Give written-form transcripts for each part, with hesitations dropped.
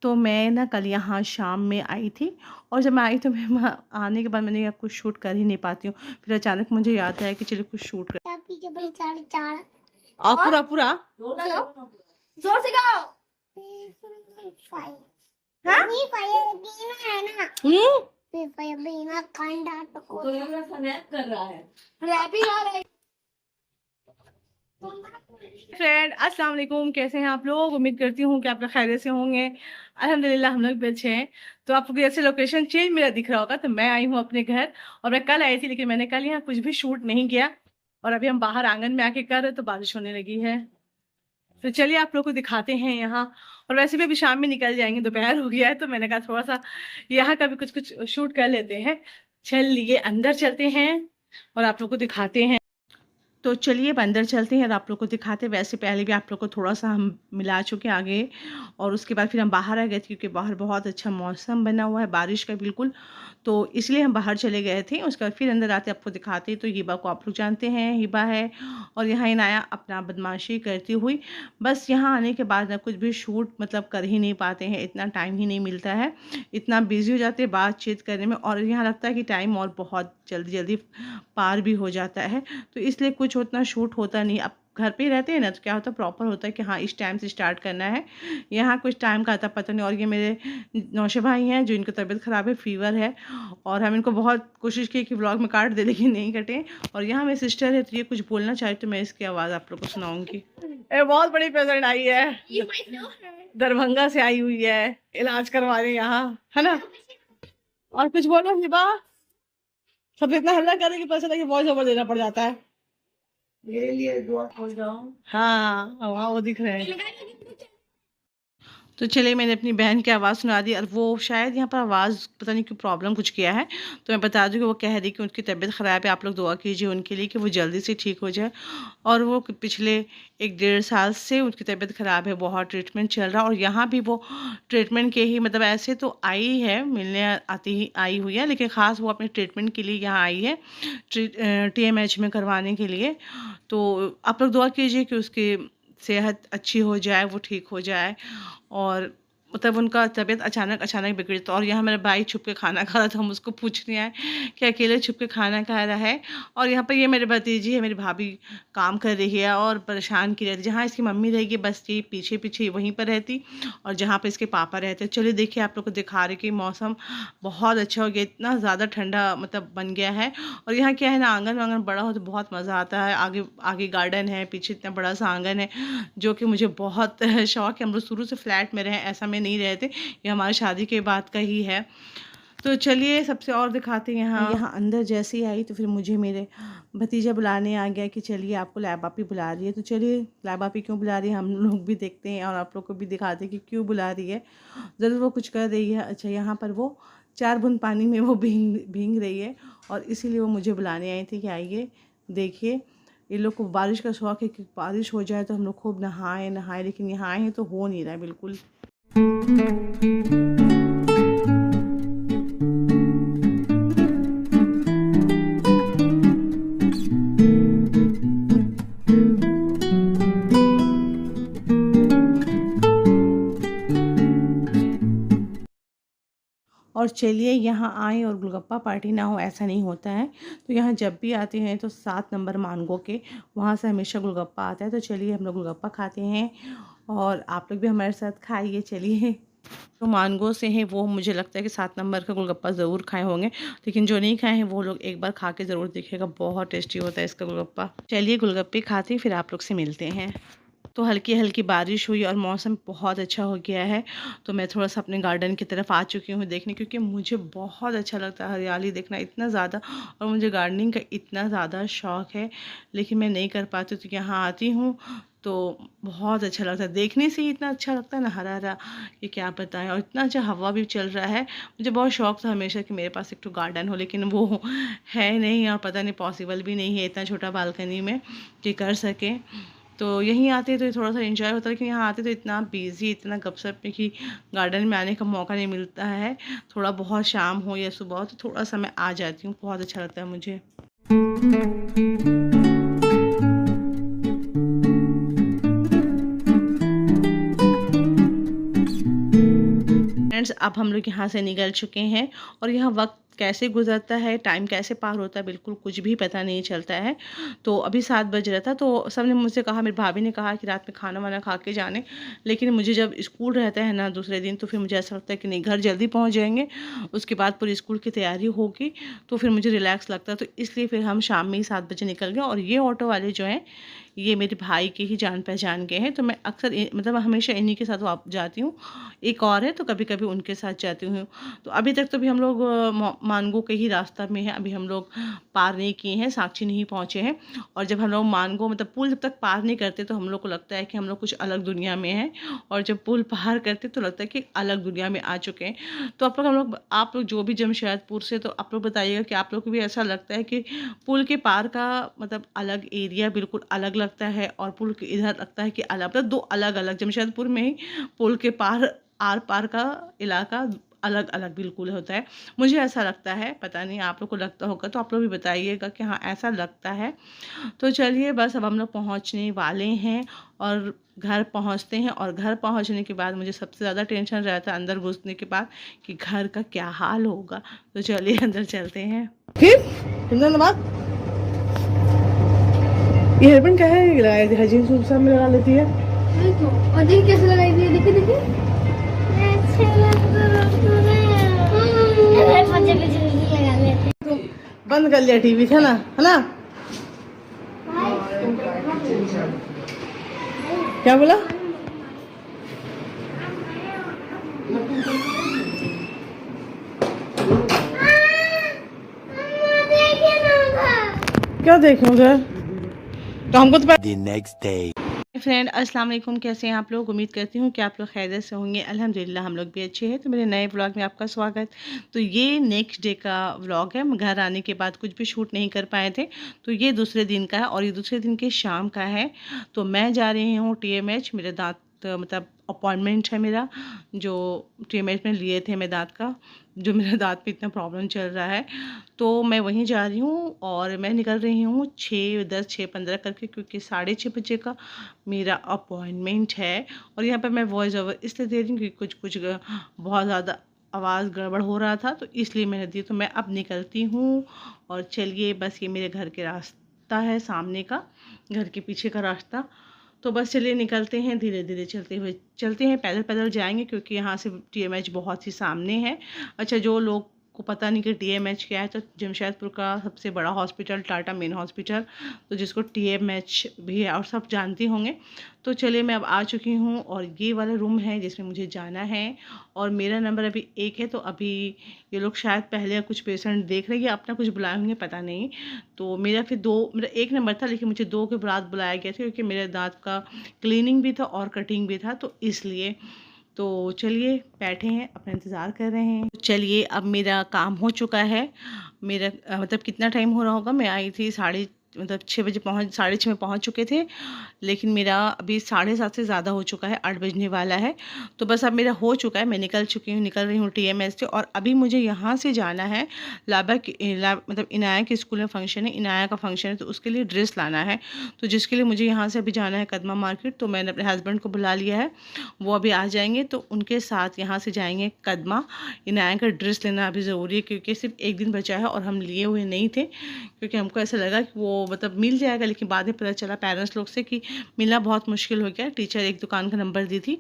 तो मैं ना कल यहाँ शाम में आई थी, और जब मैं आई तो मैं वहाँ आने के बाद मैंने कहा कुछ शूट कर ही नहीं पाती हूँ। फिर अचानक मुझे याद आया कि चलो कुछ शूट कर। पूरा पूरा जोर से गाओ। हाँ? फ्रेंड अस्सलाम वालेकुम, कैसे हैं आप लोग? उम्मीद करती हूँ कि आप लोग खैरियत से होंगे। अल्हम्दुलिल्लाह हम लोग भी अच्छे हैं। तो आपको जैसे लोकेशन चेंज मेरा दिख रहा होगा, तो मैं आई हूँ अपने घर, और मैं कल आई थी लेकिन मैंने कल यहाँ कुछ भी शूट नहीं किया। और अभी हम बाहर आंगन में आके कर रहे तो बारिश होने लगी है। तो चलिए आप लोग को दिखाते हैं यहाँ। और वैसे भी अभी शाम में निकल जाएंगे, दोपहर हो गया है, तो मैंने कहा थोड़ा सा यहाँ का भी कुछ कुछ शूट कर लेते हैं। चलिए अंदर चलते हैं और आप लोग को दिखाते हैं। तो चलिए अब अंदर चलते हैं और आप लोग को दिखाते हैं। वैसे पहले भी आप लोग को थोड़ा सा हम मिला चुके आगे, और उसके बाद फिर हम बाहर आ गए थे क्योंकि बाहर बहुत अच्छा मौसम बना हुआ है बारिश का बिल्कुल, तो इसलिए हम बाहर चले गए थे। उसके बाद फिर अंदर आते आपको दिखाते। तो हिबा को आप लोग जानते हैं, हिबा है, और यहाँ इनाया अपना बदमाशी करती हुई। बस यहाँ आने के बाद ना कुछ भी शूट मतलब कर ही नहीं पाते हैं, इतना टाइम ही नहीं मिलता है, इतना बिजी हो जाते हैं बातचीत करने में, और यहाँ लगता है कि टाइम और बहुत जल्दी जल्दी पार भी हो जाता है, तो इसलिए कुछ उतना शूट होता नहीं। अब घर पे ही रहते हैं ना, तो क्या होता है प्रॉपर होता है कि हाँ इस टाइम से स्टार्ट करना है। यहाँ कुछ टाइम का आता पता नहीं। और ये मेरे नौशे भाई हैं जो इनको तबीयत ख़राब है, फीवर है, और हम इनको बहुत कोशिश की कि व्लॉग में काट दे लेकिन नहीं कटे। और यहाँ मेरी सिस्टर है, तो ये कुछ बोलना चाहे तो मैं इसकी आवाज़ आप लोग को सुनाऊंगी। बहुत बड़ी पेशेंट आई है, दरभंगा से आई हुई है इलाज करवा रहे यहाँ, है ना? और कुछ बोलो हिबा। सब इतना हल्ला करे कि पता चला कि वॉइस ओवर देना पड़ जाता है। मेरे लिए दुआ खोल रहा हूँ। हाँ वहाँ वो दिख रहे हैं। तो चलिए मैंने अपनी बहन की आवाज़ सुना दी, और वो शायद यहाँ पर आवाज़ पता नहीं क्यों प्रॉब्लम कुछ किया है। तो मैं बता दूँ कि वो कह रही कि उनकी तबीयत ख़राब है, आप लोग दुआ कीजिए उनके लिए कि वो जल्दी से ठीक हो जाए। और वो पिछले 1-1.5 साल से उनकी तबीयत ख़राब है, बहुत ट्रीटमेंट चल रहा है। और यहाँ भी वो ट्रीटमेंट के ही मतलब ऐसे तो आई है, मिलने आती ही आई हुई है, लेकिन ख़ास वो अपने ट्रीटमेंट के लिए यहाँ आई है, TMH में करवाने के लिए। तो आप लोग दुआ कीजिए कि उसकी सेहत अच्छी हो जाए, वो ठीक हो जाए। और मतलब उनका तबीयत अचानक बिगड़ी। तो और यहाँ मेरा भाई छुप के खाना खा रहा था, हम उसको पूछने आए कि अकेले छुप के खाना खा रहा है। और यहाँ पर ये मेरे भतीजी है, मेरी भाभी काम कर रही है और परेशान की रहती। जहाँ इसकी मम्मी रहेगी बस ये पीछे पीछे वहीं पर रहती, और जहाँ पर इसके पापा रहते। चलिए देखिए आप लोग को दिखा रहे कि मौसम बहुत अच्छा हो गया, इतना ज़्यादा ठंडा मतलब बन गया है। और यहाँ क्या है ना, आंगन वांगन बड़ा हो तो बहुत मज़ा आता है। आगे आगे गार्डन है, पीछे इतना बड़ा सा आंगन है, जो कि मुझे बहुत शौक है। हम लोग शुरू से फ्लैट में रहे, ऐसा में नहीं रहते, ये हमारी शादी के बाद का ही है। तो चलिए सबसे और दिखाते हैं। यहाँ अंदर जैसे ही आई तो फिर मुझे मेरे भतीजा बुलाने आ गया कि चलिए आपको लैब आपी बुला रही है। तो चलिए लैब आपी क्यों बुला रही है हम लोग भी देखते हैं, और आप लोग को भी दिखाते हैं कि क्यों बुला रही है। ज़रूर वो कुछ कर रही है। अच्छा यहाँ पर वो 4 बूंद पानी में वो भींग रही है, और इसीलिए वो मुझे बुलाने आई थी कि आइए देखिए। ये लोग को बारिश का शौक है कि बारिश हो जाए तो हम लोग खूब नहाए, लेकिन यहाँ आए हैं तो हो नहीं रहा है बिल्कुल। और चलिए यहाँ आएँ और गोलगप्पा पार्टी ना हो ऐसा नहीं होता है। तो यहाँ जब भी आते हैं तो 7 नंबर मानगो के वहाँ से हमेशा गोलगप्पा आता है। तो चलिए हम लोग गोलगप्पा खाते हैं, और आप लोग भी हमारे साथ खाइए। चलिए तो मानगो से हैं वो मुझे लगता है कि 7 नंबर का गोलगप्पा ज़रूर खाए होंगे, लेकिन जो नहीं खाए हैं वो लोग एक बार खा के ज़रूर देखिएगा, बहुत टेस्टी होता है इसका गोलगप्पा। चलिए गोलगप्पे खाते हैं फिर आप लोग से मिलते हैं। तो हल्की हल्की बारिश हुई और मौसम बहुत अच्छा हो गया है। तो मैं थोड़ा सा अपने गार्डन की तरफ आ चुकी हूँ देखने, क्योंकि मुझे बहुत अच्छा लगता है हरियाली देखना इतना ज़्यादा, और मुझे गार्डनिंग का इतना ज़्यादा शौक़ है, लेकिन मैं नहीं कर पाती। तो यहाँ आती हूँ तो बहुत अच्छा लगता है, देखने से ही इतना अच्छा लगता है ना, हरा हरा, ये क्या बताएं। और इतना अच्छा हवा भी चल रहा है। मुझे बहुत शौक़ था हमेशा कि मेरे पास एक तो गार्डन हो, लेकिन वो है नहीं, और पता नहीं पॉसिबल भी नहीं है इतना छोटा बालकनी में कि कर सकें। तो यहीं आते तो थोड़ा सा एंजॉय होता है, लेकिन यहाँ आते तो इतना बिजी, इतना गपशप में कि गार्डन में आने का मौका नहीं मिलता है। थोड़ा बहुत शाम हो या सुबह हो तो थोड़ा सा मैं आ जाती हूँ, बहुत अच्छा लगता है मुझे। फ्रेंड्स, अब हम लोग यहाँ से निकल चुके हैं, और यहाँ वक्त कैसे गुजरता है, टाइम कैसे पार होता है, बिल्कुल कुछ भी पता नहीं चलता है। तो अभी 7 बज रहा था, तो सब ने मुझसे कहा, मेरी भाभी ने कहा कि रात में खाना वाना खा के जाने, लेकिन मुझे जब स्कूल रहता है ना दूसरे दिन, तो फिर मुझे ऐसा लगता है कि नहीं, घर जल्दी पहुँच जाएंगे, उसके बाद पूरी स्कूल की तैयारी होगी, तो फिर मुझे रिलैक्स लगता है। तो इसलिए फिर हम शाम में ही 7 बजे निकल गए। और ये ऑटो वाले जो हैं, ये मेरे भाई के ही जान पहचान के हैं, तो मैं अक्सर मतलब हमेशा इन्हीं के साथ जाती हूँ। एक और है तो कभी कभी उनके साथ जाती हूँ। तो अभी तक तो भी हम लोग मानगो के ही रास्ता में हैं, अभी हम लोग पार नहीं किए हैं, साक्षी नहीं पहुँचे हैं। और जब हम लोग मानगो मतलब पुल जब तक पार नहीं करते तो हम लोग को लगता है कि हम लोग कुछ अलग दुनिया में हैं, और जब पुल पार करते तो लगता है कि अलग दुनिया में आ चुके हैं। तो आप लोग जो भी जमशेदपुर से, तो आप लोग बताइएगा कि आप लोग को भी ऐसा लगता है कि पुल के पार का मतलब अलग एरिया बिल्कुल अलग लगता है, और पुल के इधर लगता है कि अलग, मतलब दो अलग अलग, जमशेदपुर में ही पुल के पार आर पार का इलाका अलग अलग बिल्कुल होता है। मुझे ऐसा लगता है, पता नहीं आप लोग को लगता होगा, तो आप लोग भी बताइएगा कि हाँ ऐसा लगता है। तो चलिए बस अब हम लोग पहुँचने वाले हैं, और घर पहुँचते हैं। और घर पहुँचने के बाद मुझे सबसे ज़्यादा टेंशन रहता है अंदर घुसने के बाद कि घर का क्या हाल होगा। तो चलिए अंदर चलते हैं। फिर ये हेयरबैंड क्या है लगाया थी, हजीन सूप सब में लगा लेती है। और देखिए कैसे लगाई हुई है, देखिए देखिए। बंद कर लिया टीवी, था ना, है ना? क्या बोला? क्या देखें उधर, तो हमको तो The next day. फ्रेंड अस्सलाम वालेकुम, कैसे हैं आप लोग? उम्मीद करती हूँ कि आप लोग खैरियत से होंगे। अल्हम्दुलिल्लाह हम लोग भी अच्छे हैं। तो मेरे नए व्लॉग में आपका स्वागत। तो ये नेक्स्ट डे का व्लॉग है। हम घर आने के बाद कुछ भी शूट नहीं कर पाए थे, तो ये दूसरे दिन का है, और ये दूसरे दिन के शाम का है। तो मैं जा रही हूँ TMH, मेरे दांत मतलब अपॉइंटमेंट है मेरा, जो TMH में लिए थे मैं दांत का, जो मेरे दांत में इतना प्रॉब्लम चल रहा है। तो मैं वहीं जा रही हूँ, और मैं निकल रही हूँ 6:10 6:15 करके, क्योंकि 6:30 बजे का मेरा अपॉइंटमेंट है। और यहाँ पर मैं वॉइस ओवर इसलिए दे रही हूँ क्योंकि कुछ बहुत ज़्यादा आवाज़ गड़बड़ हो रहा था, तो इसलिए मैंने दी। तो मैं अब निकलती हूँ, और चलिए बस ये मेरे घर के रास्ता है, सामने का, घर के पीछे का रास्ता। तो बस चलिए निकलते हैं, धीरे धीरे चलते हैं, पैदल पैदल जाएंगे, क्योंकि यहाँ से TMH बहुत ही सामने है। अच्छा, जो लोग को पता नहीं कि TMH क्या है, तो जमशेदपुर का सबसे बड़ा हॉस्पिटल टाटा मेन हॉस्पिटल, तो जिसको TMH भी है और सब जानते होंगे। तो चलिए मैं अब आ चुकी हूँ, और ये वाला रूम है जिसमें मुझे जाना है, और मेरा नंबर अभी 1 है। तो अभी ये लोग शायद पहले कुछ पेशेंट देख रहे हैं, अपना कुछ बुलाए होंगे, पता नहीं। तो मेरा 1 नंबर था, लेकिन मुझे 2 के बाद बुलाया गया था, क्योंकि मेरे दांत का क्लीनिंग भी था और कटिंग भी था, तो इसलिए। तो चलिए बैठे हैं, अपना इंतज़ार कर रहे हैं। चलिए अब मेरा काम हो चुका है। मेरा मतलब कितना टाइम हो रहा होगा, मैं आई थी 6 बजे 6:30 में पहुंच चुके थे, लेकिन मेरा अभी 7:30 से ज़्यादा हो चुका है, 8 बजने वाला है। तो बस अब मेरा हो चुका है, मैं निकल रही हूँ TMH से। और अभी मुझे यहाँ से जाना है मतलब इनाया के स्कूल में फंक्शन है, इनाया का फंक्शन है, तो उसके लिए ड्रेस लाना है। तो जिसके लिए मुझे यहाँ से अभी जाना है कदमा मार्केट। तो मैंने अपने हस्बैंड को बुला लिया है, वो अभी आ जाएंगे, तो उनके साथ यहाँ से जाएंगे कदमा। इनाया का ड्रेस लेना अभी ज़रूरी है, क्योंकि सिर्फ 1 दिन बचा है, और हम लिए हुए नहीं थे, क्योंकि हमको ऐसा लगा कि वो मतलब मिल जाएगा, लेकिन बाद में पता चला पेरेंट्स लोग से कि मिलना बहुत मुश्किल हो गया। टीचर एक दुकान का नंबर दी थी,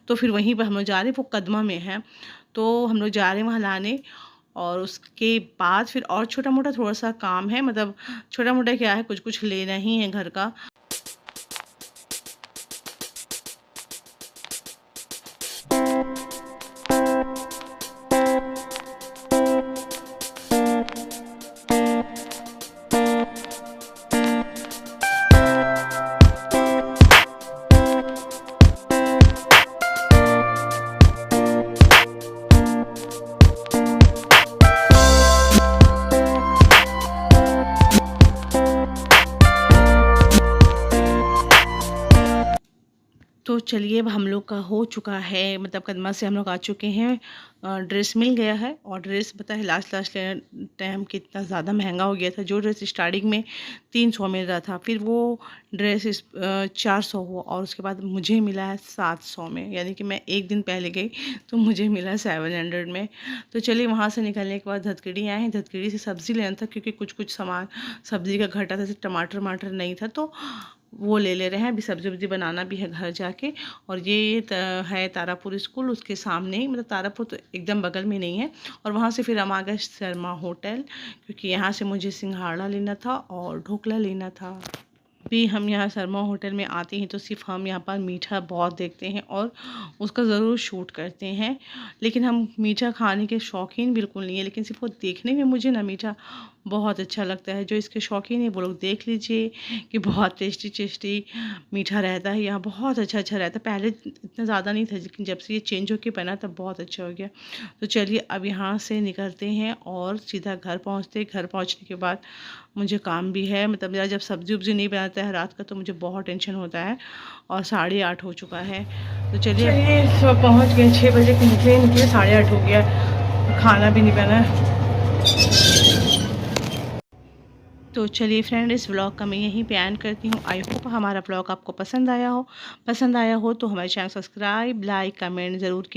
तो फिर वहीं पर हम लोग जा रहे, वो कदमा में है, तो हम लोग जा रहे हैं वहाँ लाने। और उसके बाद फिर और छोटा मोटा थोड़ा सा काम है, मतलब छोटा मोटा क्या है, कुछ लेना ही है घर का। तो चलिए अब हम लोग का हो चुका है, मतलब कदमा से हम लोग आ चुके हैं। ड्रेस मिल गया है और ड्रेस पता है लास्ट टाइम कितना ज़्यादा महंगा हो गया था। जो ड्रेस स्टार्टिंग में 300 मिल रहा था, फिर वो ड्रेस 400 हुआ और उसके बाद मुझे मिला है 700 में, यानी कि मैं एक दिन पहले गई तो मुझे मिला 700 में। तो चलिए वहाँ से निकलने के बाद धतकड़ी आए हैं। धतकड़ी से सब्ज़ी लेना था क्योंकि कुछ सामान सब्ज़ी का घटा था, जैसे टमाटर वमाटर नहीं था, तो वो ले रहे हैं। अभी सब्ज़ी वब्ज़ी बनाना भी है घर जाके। और ये है तारापुर स्कूल, उसके सामने ही, मतलब तारापुर तो एकदम बगल में नहीं है। और वहाँ से फिर हम आ गए शर्मा होटल, क्योंकि यहाँ से मुझे सिंघाड़ा लेना था और ढोकला लेना था। भी हम यहाँ शर्मा होटल में आते हैं तो सिर्फ हम यहाँ पर मीठा बहुत देखते हैं और उसका ज़रूर शूट करते हैं, लेकिन हम मीठा खाने के शौकीन बिल्कुल नहीं है। लेकिन सिर्फ वो देखने में मुझे ना मीठा बहुत अच्छा लगता है। जो इसके शौकीन है वो लोग देख लीजिए कि बहुत टेस्टी टेस्टी मीठा रहता है यहाँ, बहुत अच्छा रहता है। पहले इतना ज़्यादा नहीं था, लेकिन जब से ये चेंज होके बना तब बहुत अच्छा हो गया। तो चलिए अब यहाँ से निकलते हैं और सीधा घर पहुँचते हैं। घर पहुँचने के बाद मुझे काम भी है, मतलब मेरा जब सब्ज़ी उब्ज़ी नहीं बनाता है रात का तो मुझे बहुत टेंशन होता है। और 8:30 हो चुका है। तो चलिए सुबह पहुँच गए, 6 बजे के निकले 8:30 हो गया, खाना भी नहीं बना। तो चलिए फ्रेंड, इस व्लॉग का मैं यहीं पे एंड करती हूँ। आई होप हमारा व्लॉग आपको पसंद आया हो तो हमारे चैनल सब्सक्राइब, लाइक, कमेंट ज़रूर कीजिए।